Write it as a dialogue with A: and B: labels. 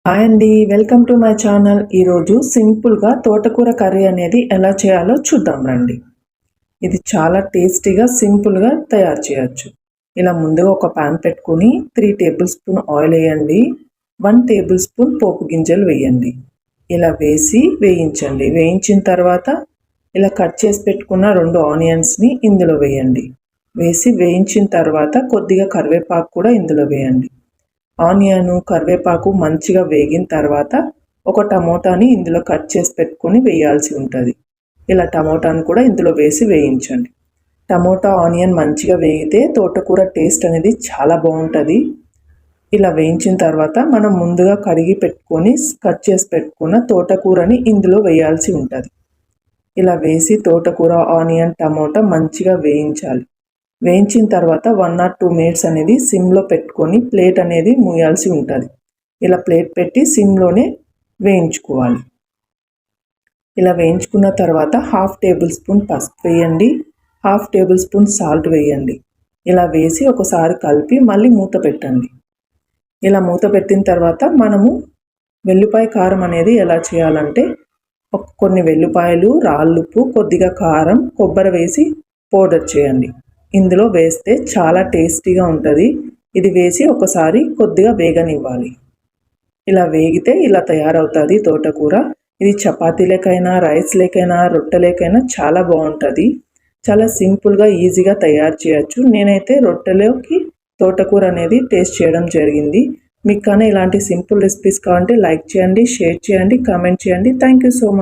A: Hi అండి, welcome to my channel. ఈరోజు సింపుల్గా తోటకూర కర్రీ అనేది ఎలా చేయాలో చూద్దాం రండి. ఇది చాలా టేస్టీగా సింపుల్గా తయారు చేయొచ్చు. ఇలా ముందుగా ఒక పాన్ పెట్టుకుని 3 టేబుల్ స్పూన్ ఆయిల్ వేయండి. 1 టేబుల్ స్పూన్ పోపు గింజలు వేయండి. ఇలా వేసి వేయించండి. వేయించిన తర్వాత ఇలా కట్ చేసి పెట్టుకున్న 2 ఆనియన్స్ని ఇందులో వేయండి. వేసి వేయించిన తర్వాత కొద్దిగా కరివేపాకు కూడా ఇందులో వేయండి. ఆనియన్ కరివేపాకు మంచిగా వేగిన తర్వాత ఒక టమోటాని ఇందులో కట్ చేసి పెట్టుకొని వేయాల్సి ఉంటుంది. ఇలా టమోటాను కూడా ఇందులో వేసి వేయించండి. టమోటా ఆనియన్ మంచిగా వేగితే తోటకూర టేస్ట్ అనేది చాలా బాగుంటుంది. ఇలా వేయించిన తర్వాత మనం ముందుగా కడిగి పెట్టుకొని కట్ చేసి పెట్టుకున్న తోటకూరని ఇందులో వేయాల్సి ఉంటుంది. ఇలా వేసి తోటకూర ఆనియన్ టమోటా మంచిగా వేయించాలి. వేయించిన తర్వాత 1 or 2 మినిట్స్ అనేది సిమ్లో పెట్టుకొని ప్లేట్ అనేది మూయాల్సి ఉంటుంది. ఇలా ప్లేట్ పెట్టి సిమ్లోనే వేయించుకోవాలి. ఇలా వేయించుకున్న తర్వాత 1/2 టేబుల్ స్పూన్ పసుపు వేయండి. 1/2 టేబుల్ స్పూన్ సాల్ట్ వేయండి. ఇలా వేసి ఒకసారి కలిపి మళ్ళీ మూత పెట్టండి. ఇలా మూత పెట్టిన తర్వాత మనము వెల్లుల్లిపాయ కారం అనేది ఎలా చేయాలంటే కొన్ని వెల్లుల్లిపాయలు, రాళ్ళుప్పు, కొద్దిగా కారం, కొబ్బరి వేసి పౌడర్ చేయండి. ఇందులో వేస్తే చాలా టేస్టీగా ఉంటుంది. ఇది వేసి ఒకసారి కొద్దిగా వేగనివ్వాలి. ఇలా వేగితే ఇలా తయారవుతుంది తోటకూర. ఇది చపాతీలకైనా, రైస్లేకైనా, రొట్టెలేకైనా చాలా బాగుంటుంది. చాలా సింపుల్గా ఈజీగా తయారు చేయొచ్చు. నేనైతే రొట్టెలోకి తోటకూర అనేది టేస్ట్ చేయడం జరిగింది. మీకు కానీ ఇలాంటి సింపుల్ రెసిపీస్ కావాలంటే లైక్ చేయండి, షేర్ చేయండి, కామెంట్ చేయండి. Thank you so much.